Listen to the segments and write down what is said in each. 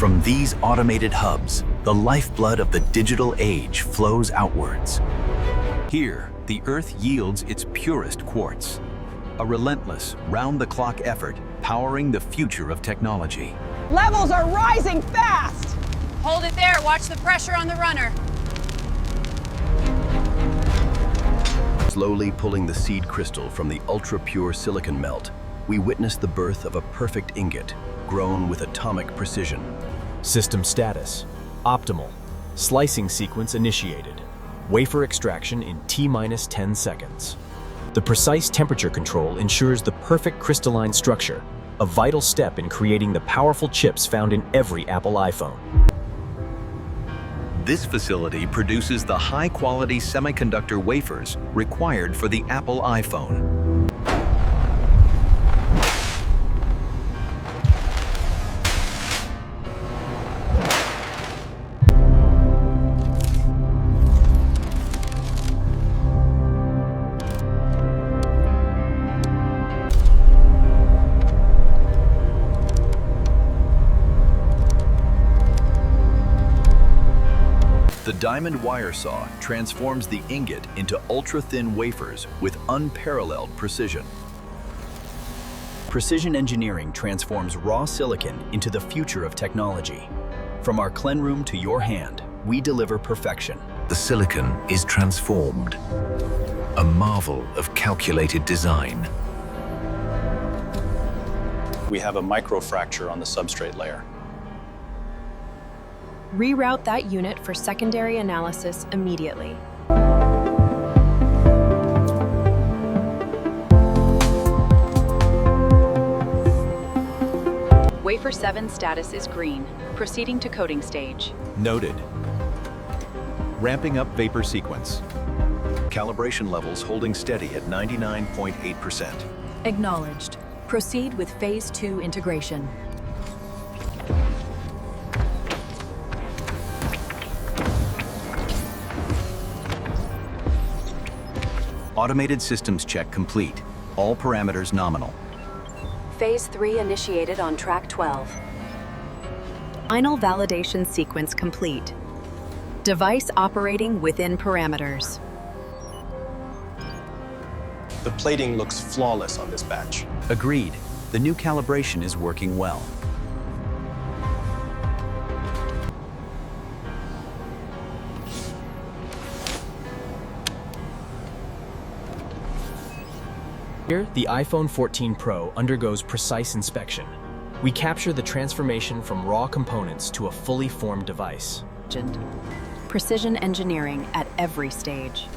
From these automated hubs, the lifeblood of the digital age flows outwards. Here, the Earth yields its purest quartz, a relentless, round-the-clock effort powering the future of technology. Levels are rising fast! Hold it there. Watch the pressure on the runner. Slowly pulling the seed crystal from the ultra-pure silicon melt, we witness the birth of a perfect ingot, grown with atomic precision. System status: optimal. Slicing sequence initiated. Wafer extraction in T-10 seconds. The precise temperature control ensures the perfect crystalline structure, a vital step in creating the powerful chips found in every Apple iPhone. This facility produces the high-quality semiconductor wafers required for the Apple iPhone. The diamond wire saw transforms the ingot into ultra-thin wafers with unparalleled precision. Precision engineering transforms raw silicon into the future of technology. From our clean room to your hand, we deliver perfection. The silicon is transformed, a marvel of calculated design. We have a microfracture on the substrate layer. Reroute that unit for secondary analysis immediately. Wafer 7 status is green, proceeding to coating stage. Noted. Ramping up vapor sequence. Calibration levels holding steady at 99.8%. Acknowledged. Proceed with Phase 2 integration. Automated systems check complete. All parameters nominal. Phase 3 initiated on track 12. Final validation sequence complete. Device operating within parameters. The plating looks flawless on this batch. Agreed. The new calibration is working well. Here, the iPhone 14 Pro undergoes precise inspection. We capture the transformation from raw components to a fully formed device. Precision engineering at every stage.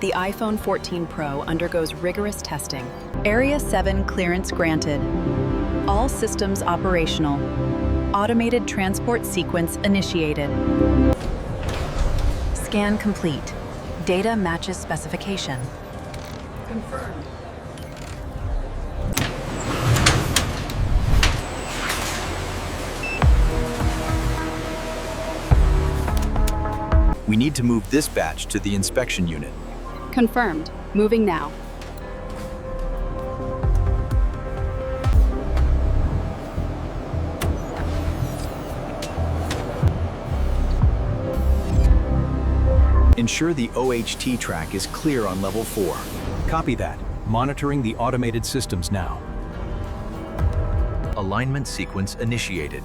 The iPhone 14 Pro undergoes rigorous testing. Area 7 clearance granted. All systems operational. Automated transport sequence initiated. Scan complete. Data matches specification. Confirmed. We need to move this batch to the inspection unit. Confirmed. Moving now. Ensure the OHT track is clear on level 4. Copy that. Monitoring the automated systems now. Alignment sequence initiated.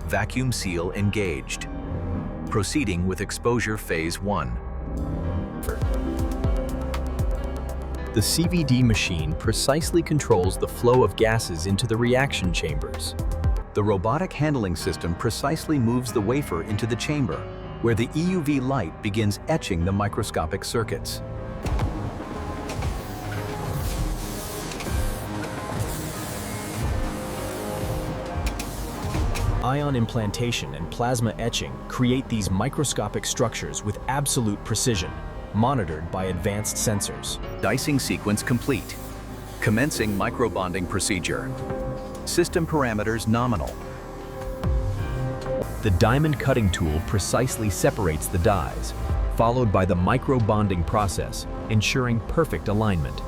Vacuum seal engaged. Proceeding with exposure phase 1. The CVD machine precisely controls the flow of gases into the reaction chambers. The robotic handling system precisely moves the wafer into the chamber, where the EUV light begins etching the microscopic circuits. Ion implantation and plasma etching create these microscopic structures with absolute precision, monitored by advanced sensors. Dicing sequence complete. Commencing microbonding procedure. System parameters nominal. The diamond cutting tool precisely separates the dies, followed by the microbonding process, ensuring perfect alignment.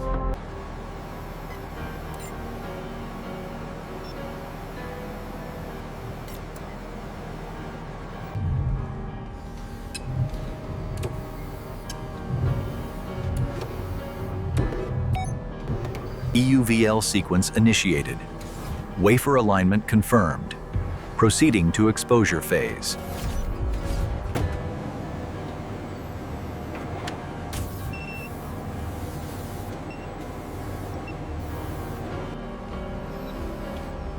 EUVL sequence initiated. Wafer alignment confirmed. Proceeding to exposure phase.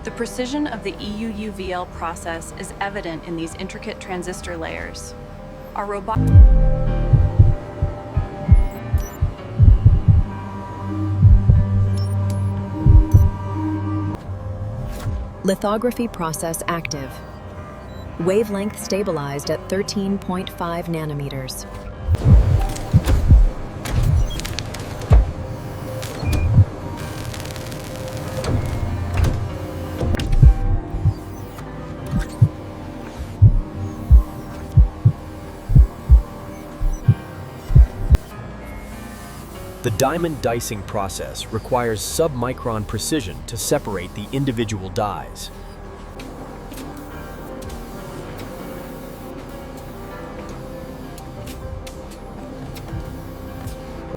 The precision of the EUVL process is evident in these intricate transistor layers. Our robot Lithography process active. Wavelength stabilized at 13.5 nanometers. The diamond dicing process requires sub-micron precision to separate the individual dies.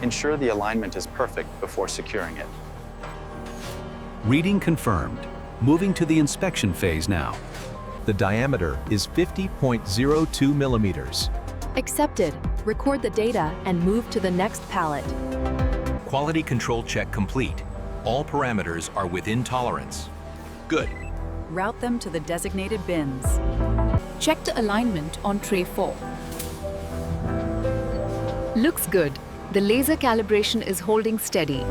Ensure the alignment is perfect before securing it. Reading confirmed. Moving to the inspection phase now. The diameter is 50.02 millimeters. Accepted. Record the data and move to the next pallet. Quality control check complete. All parameters are within tolerance. Good. Route them to the designated bins. Check the alignment on tray 4. Looks good. The laser calibration is holding steady.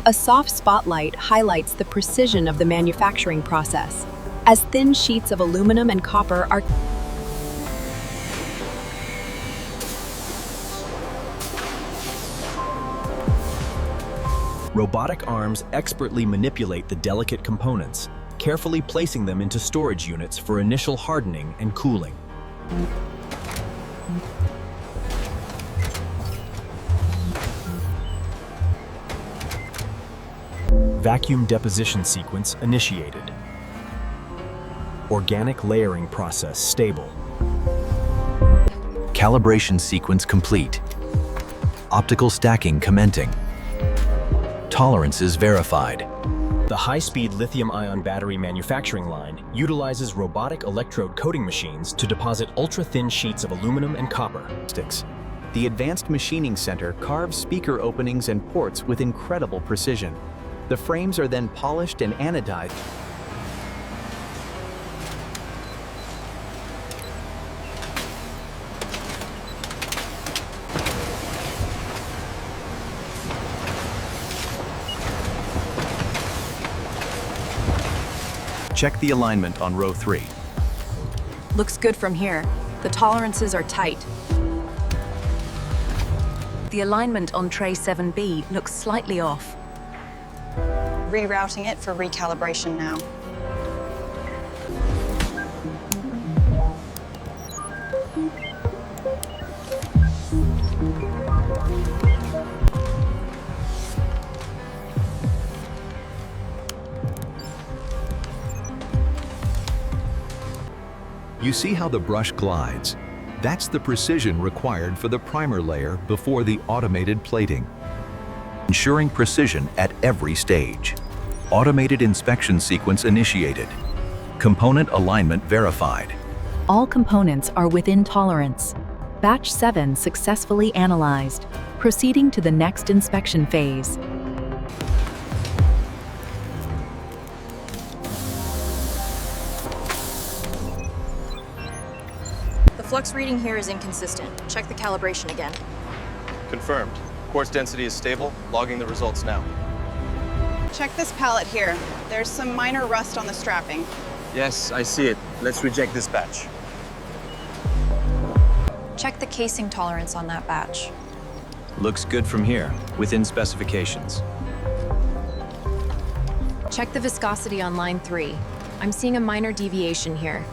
A soft spotlight highlights the precision of the manufacturing process, as thin sheets of aluminum and copper are Robotic arms expertly manipulate the delicate components, carefully placing them into storage units for initial hardening and cooling. Vacuum deposition sequence initiated. Organic layering process stable. Calibration sequence complete. Optical stacking commencing. Tolerances verified. The high-speed lithium-ion battery manufacturing line utilizes robotic electrode coating machines to deposit ultra-thin sheets of aluminum and copper. The Advanced Machining Center carves speaker openings and ports with incredible precision. The frames are then polished and anodized. Check the alignment on row 3. Looks good from here. The tolerances are tight. The alignment on tray 7B looks slightly off. Rerouting it for recalibration now. You see how the brush glides? That's the precision required for the primer layer before the automated plating. Ensuring precision at every stage. Automated inspection sequence initiated. Component alignment verified. All components are within tolerance. Batch 7 successfully analyzed. Proceeding to the next inspection phase. The flux reading here is inconsistent. Check the calibration again. Confirmed. Quartz density is stable. Logging the results now. Check this pallet here. There's some minor rust on the strapping. Yes, I see it. Let's reject this batch. Check the casing tolerance on that batch. Looks good from here, within specifications. Check the viscosity on line 3. I'm seeing a minor deviation here.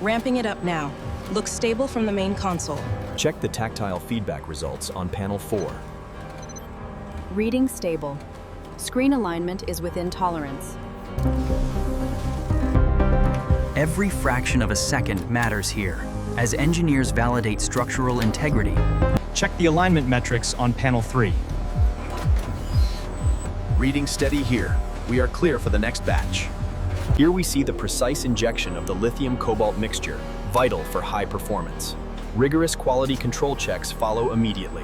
Ramping it up now. Looks stable from the main console. Check the tactile feedback results on panel 4. Reading stable. Screen alignment is within tolerance. Every fraction of a second matters here, as engineers validate structural integrity. Check the alignment metrics on panel 3. Reading steady here. We are clear for the next batch. Here we see the precise injection of the lithium-cobalt mixture, vital for high performance. Rigorous quality control checks follow immediately.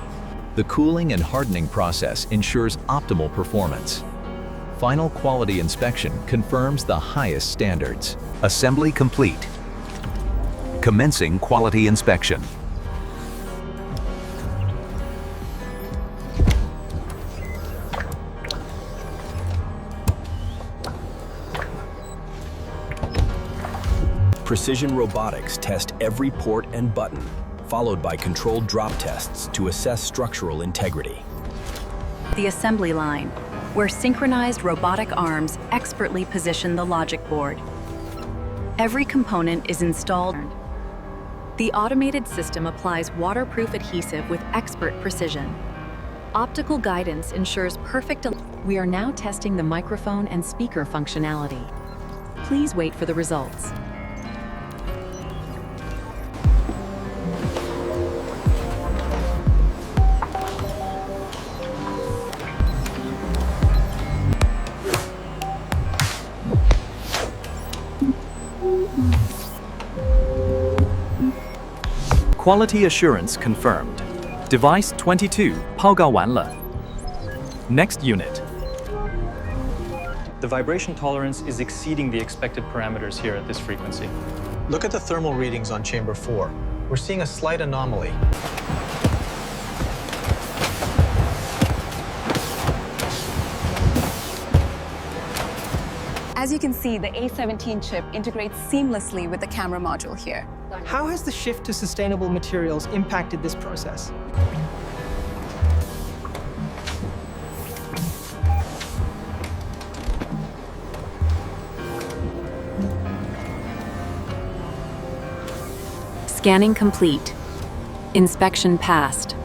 The cooling and hardening process ensures optimal performance. Final quality inspection confirms the highest standards. Assembly complete. Commencing quality inspection. Precision robotics test every port and button, followed by controlled drop tests to assess structural integrity. The assembly line, where synchronized robotic arms expertly position the logic board. Every component is installed. The automated system applies waterproof adhesive with expert precision. Optical guidance ensures perfect. We are now testing the microphone and speaker functionality. Please wait for the results. Quality assurance confirmed. Device 22 抛告完了. Next unit. The vibration tolerance is exceeding the expected parameters here at this frequency. Look at the thermal readings on chamber 4. We're seeing a slight anomaly. As you can see, the A17 chip integrates seamlessly with the camera module here. How has the shift to sustainable materials impacted this process? Scanning complete. Inspection passed.